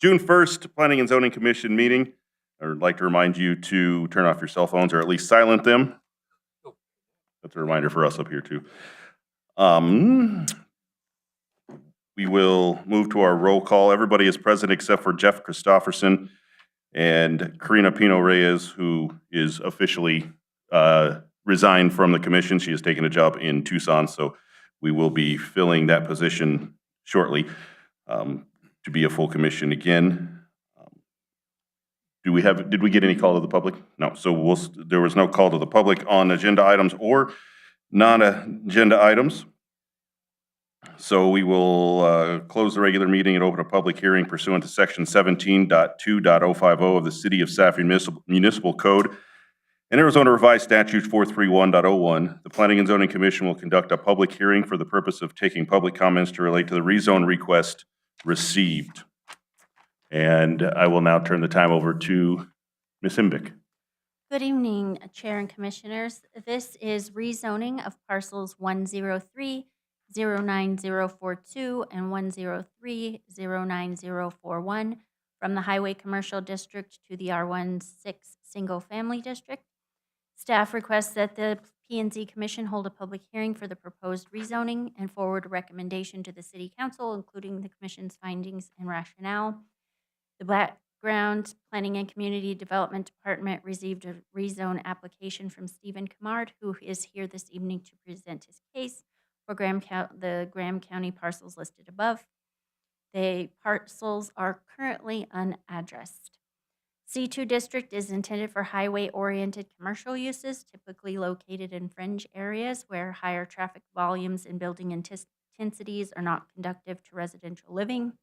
June 1st, Planning and Zoning Commission meeting. I'd like to remind you to turn off your cell phones or at least silent them. That's a reminder for us up here too. We will move to our roll call. Everybody is present except for Jeff Christofferson and Karina Pino Reyes, who is officially resigned from the commission. She has taken a job in Tucson, so we will be filling that position shortly to be a full commission again. Did we get any call to the public? No, so there was no call to the public on agenda items or non-agenda items. So we will close the regular meeting and open a public hearing pursuant to section 17.2.050 of the City of Safford Municipal Code and Arizona Revised Statute 431.01. The Planning and Zoning Commission will conduct a public hearing for the purpose of taking public comments to relate to the rezone request received. And I will now turn the time over to Ms. Himbick. Good evening, Chair and Commissioners. This is rezoning of parcels 103-09042 and 103-09041 from the Highway Commercial District to the R16 Single Family District. Staff requests that the P&Z Commission hold a public hearing for the proposed rezoning and forward a recommendation to the City Council, including the Commission's findings and rationale. The Background Planning and Community Development Department received a rezone application from Stephen Camard, who is here this evening to present his case for the Graham County parcels listed above. The parcels are currently unaddressed. C2 district is intended for highway-oriented commercial uses, typically located in fringe areas where higher traffic volumes and building intensities are not conducive to residential living.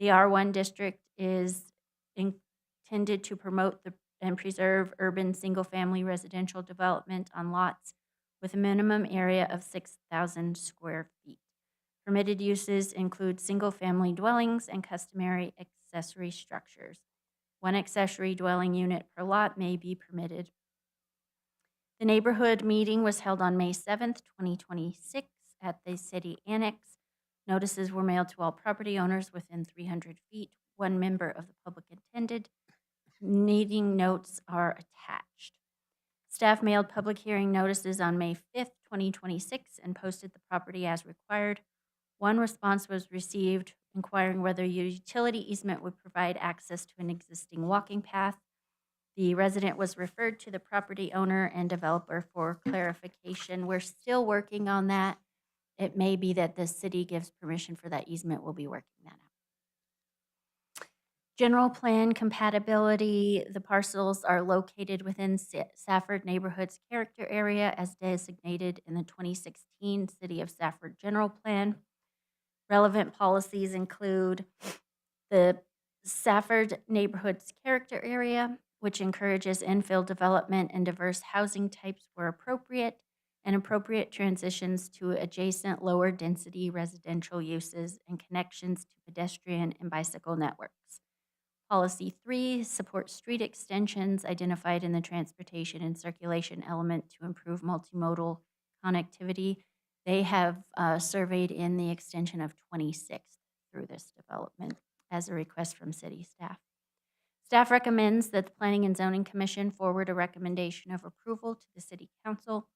The R1 district is intended to promote and preserve urban single-family residential development on lots with a minimum area of 6,000 square feet. Permitted uses include single-family dwellings and customary accessory structures. One accessory dwelling unit per lot may be permitted. The neighborhood meeting was held on May 7th, 2026 at the City Annex. Notices were mailed to all property owners within 300 feet. One member of the public attended. Meeting notes are attached. Staff mailed public hearing notices on May 5th, 2026 and posted the property as required. One response was received inquiring whether a utility easement would provide access to an existing walking path. The resident was referred to the property owner and developer for clarification. We're still working on that. It may be that the city gives permission for that easement. We'll be working that out. General plan compatibility. The parcels are located within Safford Neighborhood's character area as designated in the 2016 City of Safford General Plan. Relevant policies include the Safford Neighborhood's character area, which encourages infill development and diverse housing types where appropriate, and appropriate transitions to adjacent lower density residential uses and connections to pedestrian and bicycle networks. Policy 3 supports street extensions identified in the transportation and circulation element to improve multimodal connectivity. They have surveyed in the extension of 26th through this development as a request from city staff. Staff recommends that the Planning and Zoning Commission forward a recommendation of approval to the City Council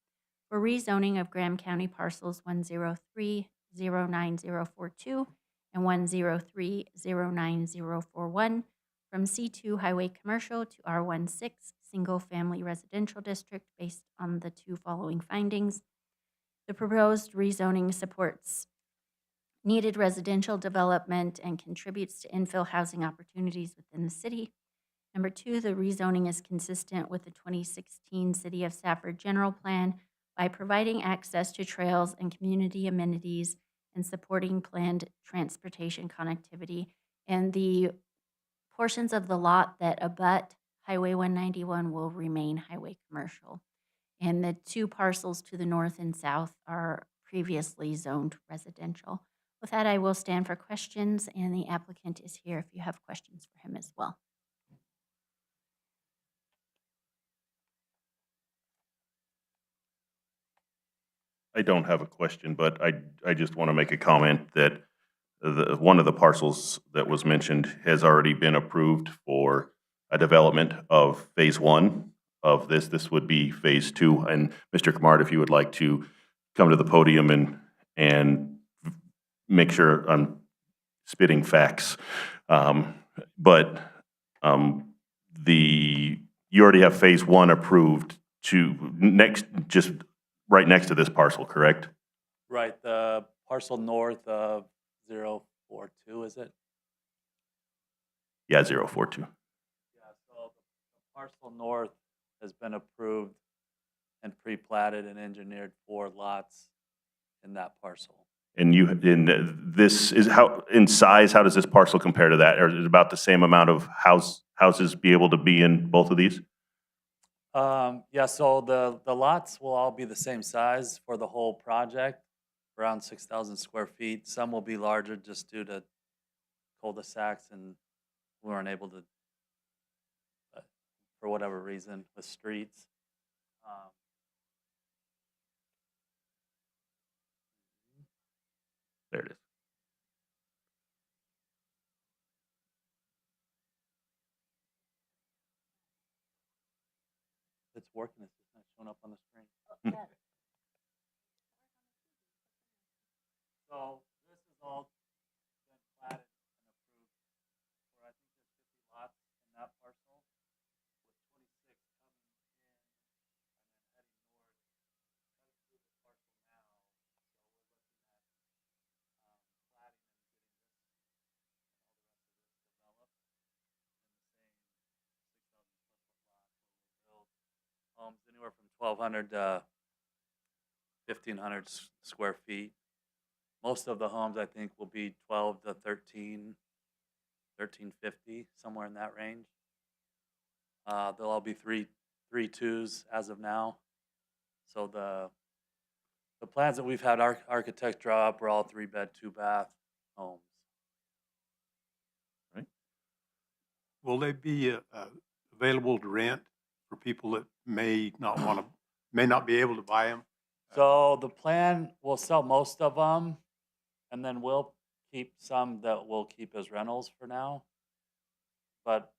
for rezoning of Graham County parcels 103-09042 and 103-09041 from C2 Highway Commercial to R16 Single Family Residential District based on the two following findings. The proposed rezoning supports needed residential development and contributes to infill housing opportunities within the city. Number 2, the rezoning is consistent with the 2016 City of Safford General Plan by providing access to trails and community amenities and supporting planned transportation connectivity. And the portions of the lot that abut Highway 191 will remain highway commercial. And the two parcels to the north and south are previously zoned residential. With that, I will stand for questions, and the applicant is here if you have questions for him as well. I don't have a question, but I just want to make a comment that one of the parcels that was mentioned has already been approved for a development of phase 1 of this. This would be phase 2. And Mr. Kamart, if you would like to come to the podium and make sure I'm spitting facts. You already have phase 1 approved just right next to this parcel, correct? Right, the parcel north of 042, is it? Yeah, 042. Yeah, so the parcel north has been approved and pre-platted and engineered 4 lots in that parcel. And this is in size, how does this parcel compare to that? Or is it about the same amount of houses be able to be in both of these? Yeah, so the lots will all be the same size for the whole project, around 6,000 square feet. Some will be larger just due to cul-de-sacs, and we weren't able to, for whatever reason, with streets. There it is. It's working, it's just not showing up on the screen. So this is all been platted and approved for, I think there's 50 lots in that parcel, with 26 coming in and then heading north, cutting through the parcel now. So we're looking at platting and getting this and all the rest of this developed in the same 6,000 square foot lot where we'll build homes anywhere from 1,200 to 1,500 square feet. Most of the homes, I think, will be 12 to 1350, somewhere in that range. They'll all be three twos as of now. So the plans that we've had our architects draw up are all 3-bed, 2-bath homes. Will they be available to rent for people that may not be able to buy them? So the plan, we'll sell most of them, and then we'll keep some that we'll keep as rentals for now. But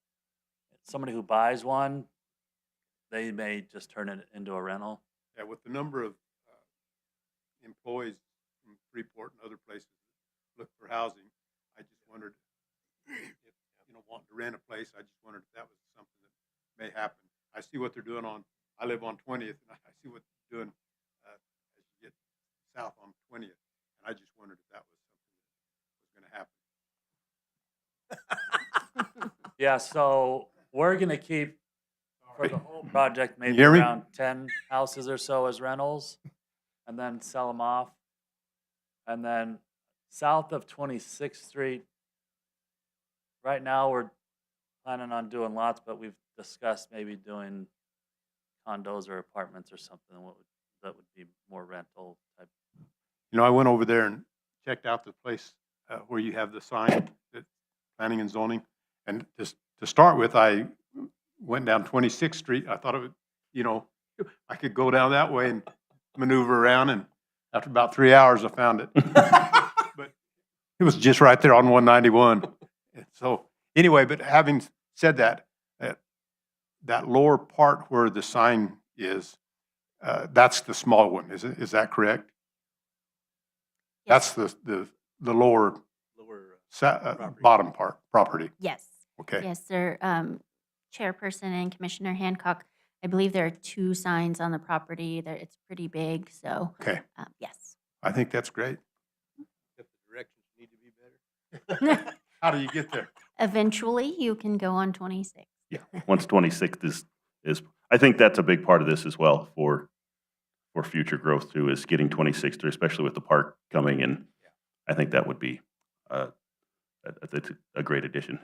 somebody who buys one, they may just turn it into a rental. Yeah, with the number of employees from Freeport and other places that look for housing, I just wondered if, wanting to rent a place, I just wondered if that was something that may happen. I see what they're doing I live on 20th, and I see what they're doing as you get south on 20th, and I just wondered if that was something that was going to happen. Yeah, so we're gonna keep, for the whole project, maybe hear me? around 10 houses or so as rentals, and then sell them off. And then south of 26th Street, right now we're planning on doing lots, but we've discussed maybe doing condos or apartments or something that would be more rental type. I went over there and checked out the place where you have the sign, that planning and zoning. And just to start with, I went down 26th Street. I thought it would, I could go down that way and maneuver around. And after about 3 hours, I found it. But it was just right there on 191. And so anyway, but having said that, that lower part where the sign is, that's the small one. Is that correct? Yes. That's the lower bottom part property. Yes. Okay. Yes, sir. Chairperson and Commissioner Hancock, I believe there are 2 signs on the property. It's pretty big, so Okay. Yes. I think that's great. If the directions need to be better. How do you get there? Eventually, you can go on 26. Yeah, once 26th is, I think that's a big part of this as well for future growth too, is getting 26th, especially with the park coming in. I think that would be that's a great addition.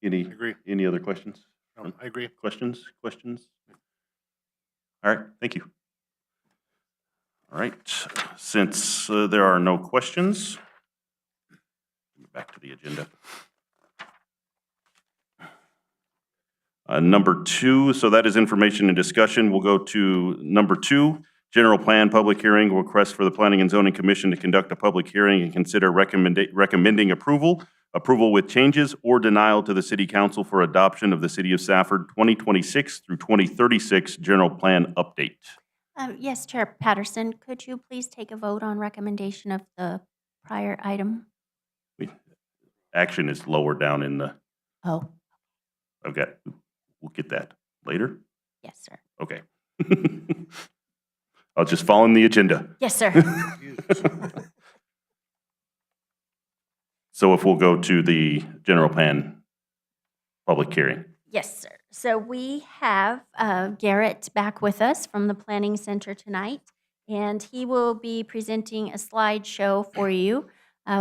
Agree. Any other questions? No, I agree. Questions? All right, thank you. All right, since there are no questions, back to the agenda. Number 2, so that is information and discussion. We'll go to number 2, General Plan Public Hearing, request for the Planning and Zoning Commission to conduct a public hearing and consider recommending approval with changes, or denial to the City Council for adoption of the City of Safford 2026 through 2036 General Plan Update. Yes, Chair Patterson, could you please take a vote on recommendation of the prior item? Action is lower down in the, Oh, we'll get that later. yes, sir. Okay. I'll just follow in the agenda. Yes, sir. So if we'll go to the general plan public hearing. Yes, sir. So we have Garrett back with us from the Planning Center tonight, and he will be presenting a slideshow for you.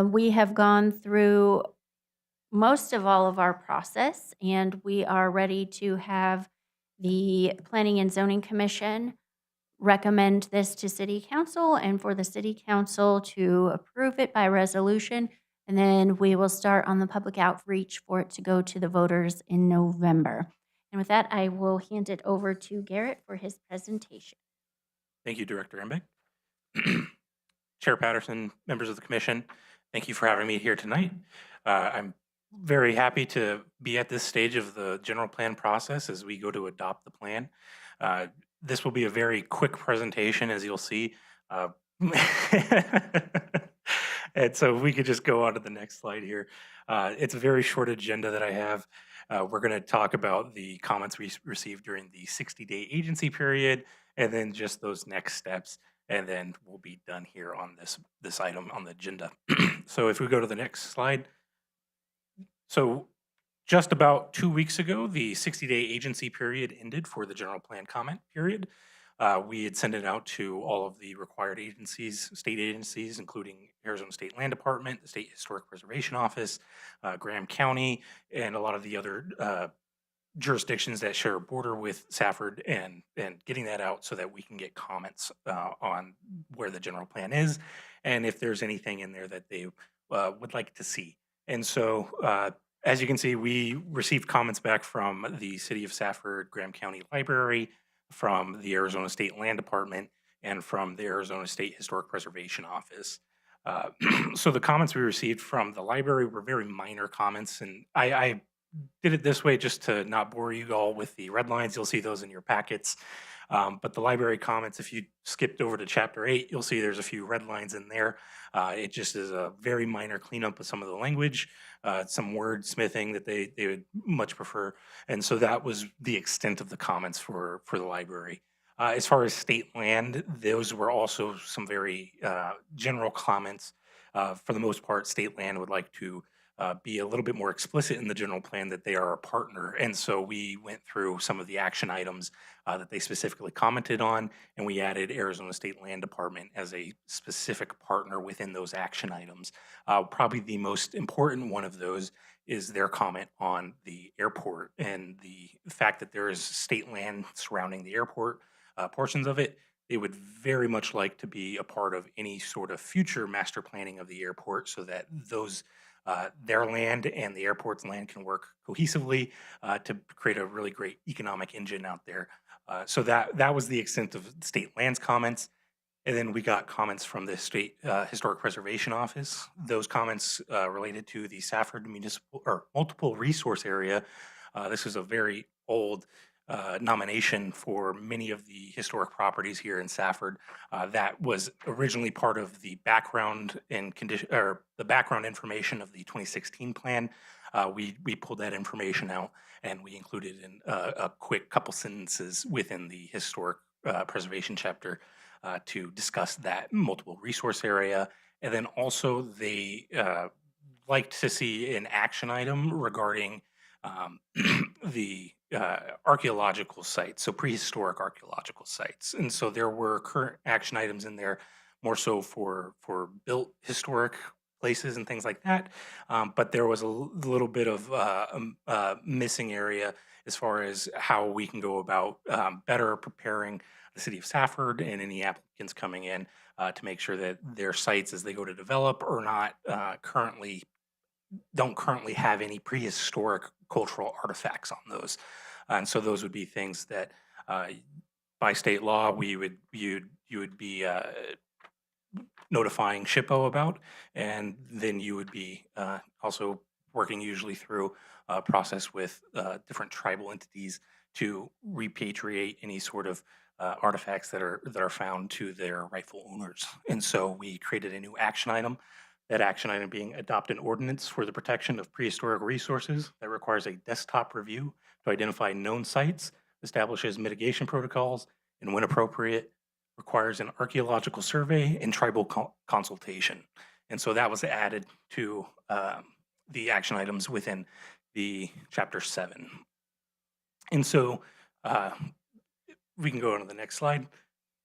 We have gone through most of all of our process, and we are ready to have the Planning and Zoning Commission recommend this to City Council and for the City Council to approve it by resolution. And then we will start on the public outreach for it to go to the voters in November. And with that, I will hand it over to Garrett for his presentation. Thank you, Director Embeck. Chair Patterson, members of the commission, thank you for having me here tonight. I'm very happy to be at this stage of the general plan process as we go to adopt the plan. This will be a very quick presentation, as you'll see. And so if we could just go on to the next slide here. It's a very short agenda that I have. We're going to talk about the comments we received during the 60-day agency period, and then just those next steps, and then we'll be done here on this item on the agenda. So if we go to the next slide. So just about 2 weeks ago, the 60-day agency period ended for the general plan comment period. We had sent it out to all of the required agencies, state agencies, including Arizona State Land Department, the State Historic Preservation Office, Graham County, and a lot of the other jurisdictions that share a border with Safford, and getting that out so that we can get comments on where the general plan is and if there's anything in there that they would like to see. And so as you can see, we received comments back from the City of Safford, Graham County Library, from the Arizona State Land Department, and from the Arizona State Historic Preservation Office. So the comments we received from the library were very minor comments, and I did it this way just to not bore you all with the red lines. You'll see those in your packets. But the library comments, if you skipped over to chapter 8, you'll see there's a few red lines in there. It just is a very minor cleanup of some of the language, some wordsmithing that they would much prefer. And so that was the extent of the comments for the library. As far as state land, those were also some very general comments. For the most part, state land would like to be a little bit more explicit in the general plan that they are a partner. And so we went through some of the action items that they specifically commented on, and we added Arizona State Land Department as a specific partner within those action items. Probably the most important one of those is their comment on the airport and the fact that there is state land surrounding the airport, portions of it. They would very much like to be a part of any sort of future master planning of the airport so that those their land and the airport's land can work cohesively to create a really great economic engine out there. So that was the extent of state lands comments. And then we got comments from the State Historic Preservation Office. Those comments related to the Safford Municipal or Multiple Resource Area. This is a very old nomination for many of the historic properties here in Safford. That was originally part of the background and condition, or the background information of the 2016 plan. We pulled that information out and we included in a quick couple sentences within the historic preservation chapter to discuss that multiple resource area. And then also they liked to see an action item regarding the archaeological sites, so prehistoric archaeological sites. And so there were current action items in there more so for built historic places and things like that. But there was a little bit of missing area as far as how we can go about better preparing the city of Safford and any applicants coming in to make sure that their sites as they go to develop are not don't currently have any prehistoric cultural artifacts on those. And so those would be things that by state law, you'd you would be notifying SHPO about, and then you would be also working usually through a process with different tribal entities to repatriate any sort of artifacts that are found to their rightful owners. And so we created a new action item. That action item being adopt an ordinance for the protection of prehistoric resources that requires a desktop review to identify known sites, establishes mitigation protocols, and when appropriate, requires an archaeological survey and tribal consultation. And so that was added to the action items within the Chapter 7. And so we can go on to the next slide.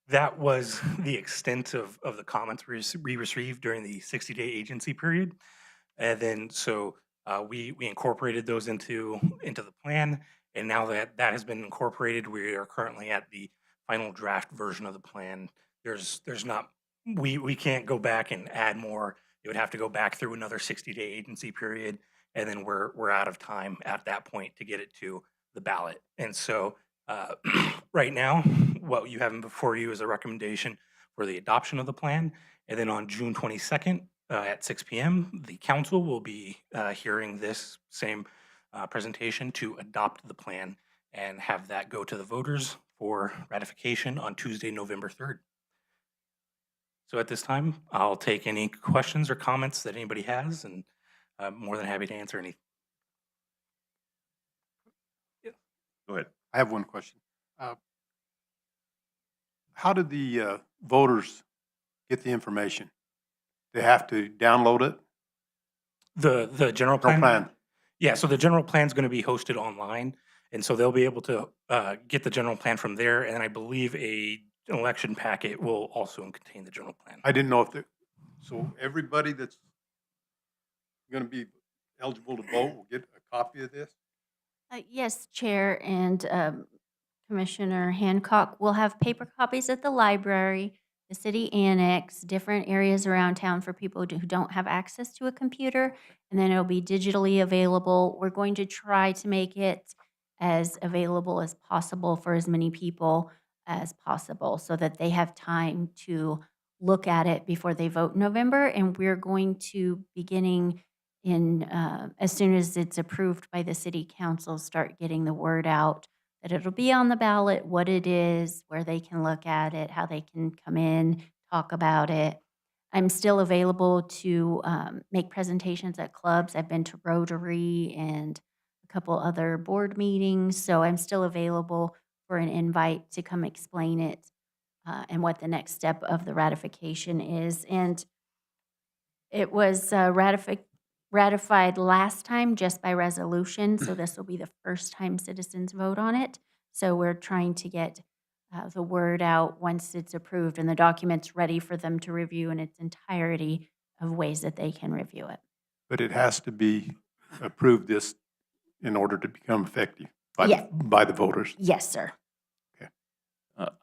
That was the extent of the comments we received during the 60-day agency period. And then so we incorporated those into the plan. And now that that has been incorporated, we are currently at the final draft version of the plan. There's not, we can't go back and add more. It would have to go back through another 60-day agency period. And then we're out of time at that point to get it to the ballot. And so right now, what you have before you is a recommendation for the adoption of the plan. And then on June 22nd at 6 p.m., the council will be hearing this same presentation to adopt the plan and have that go to the voters for ratification on Tuesday, November 3rd. So at this time, I'll take any questions or comments that anybody has, and I'm more than happy to answer any. Go ahead. I have one question. How did the voters get the information? They have to download it? The general No plan? plan. Yeah, so the general plan is going to be hosted online, and so they'll be able to get the general plan from there, and I believe an election packet will also contain the general plan. I didn't know if so everybody that's going to be eligible to vote will get a copy of this? Yes, Chair and Commissioner Hancock, we'll have paper copies at the library, the city annex, different areas around town for people who don't have access to a computer, and then it'll be digitally available. We're going to try to make it as available as possible for as many people as possible so that they have time to look at it before they vote in November. And we're going to, beginning in, as soon as it's approved by the city council, start getting the word out that it'll be on the ballot, what it is, where they can look at it, how they can come in, talk about it. I'm still available to make presentations at clubs. I've been to Rotary and a couple other board meetings, so I'm still available for an invite to come explain it and what the next step of the ratification is. And it was ratified last time just by resolution, so this will be the first time citizens vote on it. So we're trying to get the word out once it's approved and the document's ready for them to review in its entirety of ways that they can review it. But it has to be approved this in order to become effective Yeah. by the voters. Yes, sir.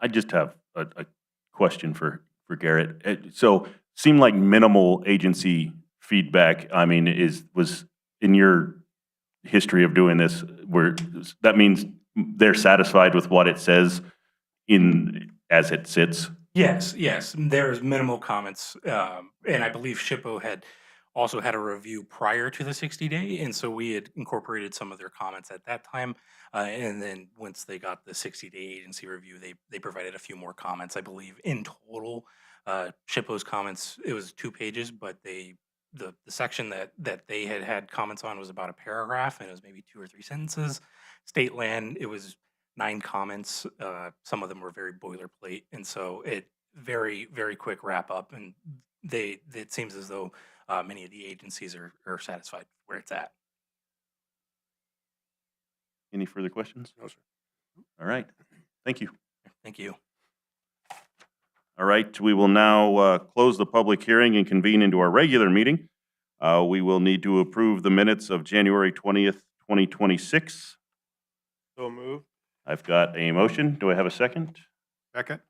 I just have a question for Garrett. So seemed like minimal agency feedback. I mean, was in your history of doing this, where that means they're satisfied with what it says as it sits? Yes, there's minimal comments, and I believe SHPO had also had a review prior to the 60-day, and so we had incorporated some of their comments at that time, and then once they got the 60-day agency review, they provided a few more comments. I believe in total, SHPO's comments, it was 2 pages, but the section that they had comments on was about a paragraph, and it was maybe 2 or 3 sentences. State land, it was 9 comments. Some of them were very boilerplate, and so it very, very quick wrap up, and it seems as though many of the agencies are satisfied where it's at. Any further questions? No, sir. All right. Thank you. Thank you. All right, we will now close the public hearing and convene into our regular meeting. We will need to approve the minutes of January 20th, 2026. So moved. I've got a motion. Do I have a second? Second?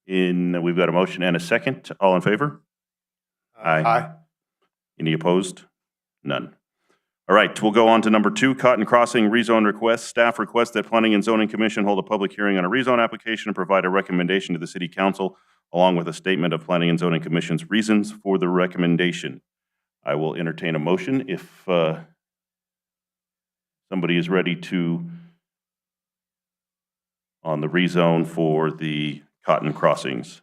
We've got a motion and a second. All in favor? Aye. Any opposed? None. All right, we'll go on to number 2, Cotton Crossing rezone request. Staff requests that Planning and Zoning Commission hold a public hearing on a rezone application and provide a recommendation to the City Council along with a statement of Planning and Zoning Commission's reasons for the recommendation. I will entertain a motion if somebody is ready to on the rezone for the Cotton Crossings.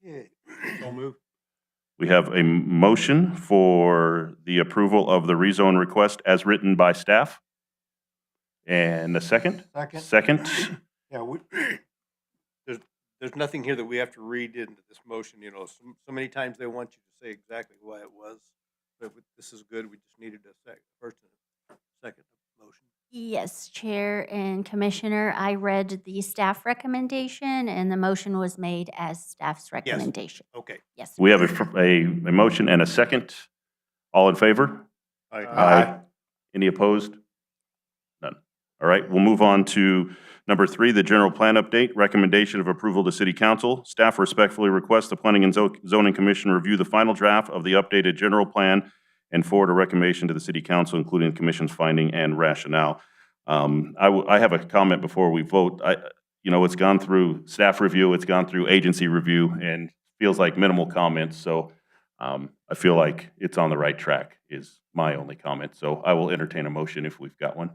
Okay. So moved. We have a motion for the approval of the rezone request as written by staff. And a second? Second. Second. Yeah, there's nothing here that we have to read into this motion, you know, so many times they want you to say exactly why it was. But this is good, we just needed a first and a second motion. Yes, Chair and Commissioner, I read the staff recommendation, and the motion was made as staff's recommendation. Okay. Yes. We have a motion and a second. All in favor? Any opposed? None. All right, we'll move on to number 3, the general plan update, recommendation of approval to City Council. Staff respectfully requests the Planning and Zoning Commission review the final draft of the updated general plan and forward a recommendation to the City Council, including the Commission's finding and rationale. I have a comment before we vote. It's gone through staff review, it's gone through agency review, and feels like minimal comments, so I feel like it's on the right track, is my only comment. So I will entertain a motion if we've got one.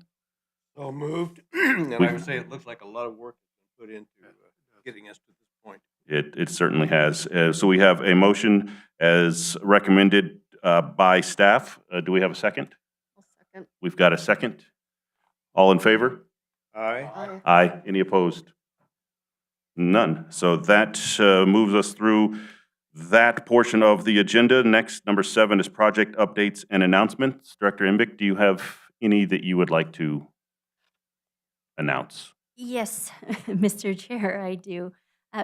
So moved, and I would say it looks like a lot of work has been put into getting us to this point. It certainly has. So we have a motion as recommended by staff. Do we have a second? Second. We've got a second. All in favor? Aye. Aye. Any opposed? None. So that moves us through that portion of the agenda. Next, number 7 is project updates and announcements. Director Embick, do you have any that you would like to announce? Yes, Mr. Chair, I do.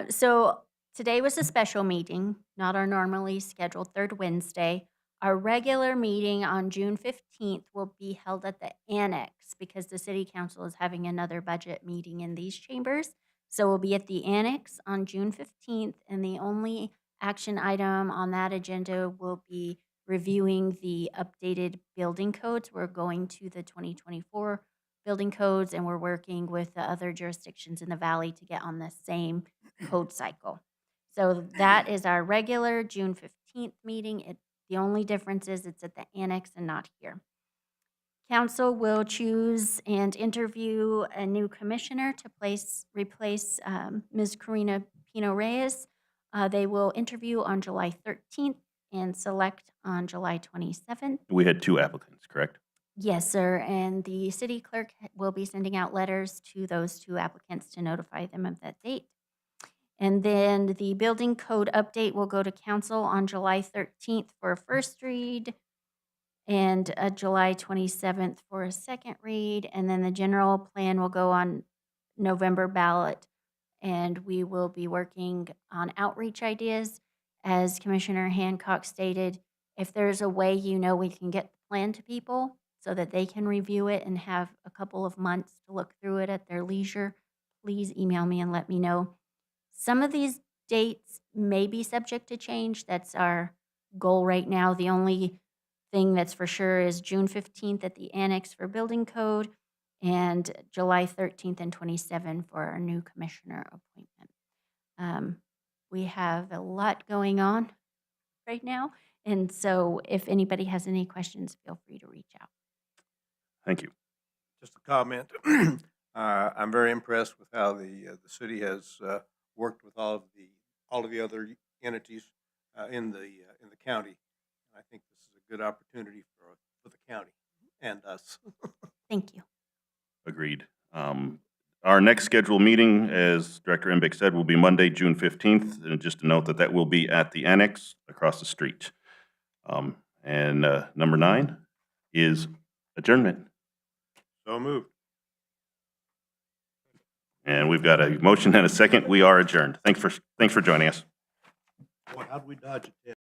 So today was a special meeting, not our normally scheduled third Wednesday. Our regular meeting on June 15th will be held at the Annex because the City Council is having another budget meeting in these chambers. So we'll be at the Annex on June 15th, and the only action item on that agenda will be reviewing the updated building codes. We're going to the 2024 building codes, and we're working with the other jurisdictions in the valley to get on the same code cycle. So that is our regular June 15th meeting. The only difference is it's at the Annex and not here. Council will choose and interview a new commissioner to replace Ms. Karina Pino Reyes. They will interview on July 13th and select on July 27th. We had 2 applicants, correct? Yes, sir, and the city clerk will be sending out letters to those 2 applicants to notify them of that date. And then the building code update will go to council on July 13th for a first read and July 27th for a second read. And then the general plan will go on November ballot. And we will be working on outreach ideas. As Commissioner Hancock stated, if there's a way we can get the plan to people so that they can review it and have a couple of months to look through it at their leisure, please email me and let me know. Some of these dates may be subject to change. That's our goal right now. The only thing that's for sure is June 15th at the Annex for building code and July 13th and 27th for our new commissioner appointment. We have a lot going on right now, and so if anybody has any questions, feel free to reach out. Thank you. Just a comment. I'm very impressed with how the city has worked with all of the other entities in the county. I think this is a good opportunity for the county and us. Thank you. Agreed. Our next scheduled meeting, as Director Embick said, will be Monday, June 15th. And just to note that will be at the Annex across the street. And number 9 is adjournment. So moved. And we've got a motion and a second. We are adjourned. Thanks for joining us. Boy, how'd we dodge it?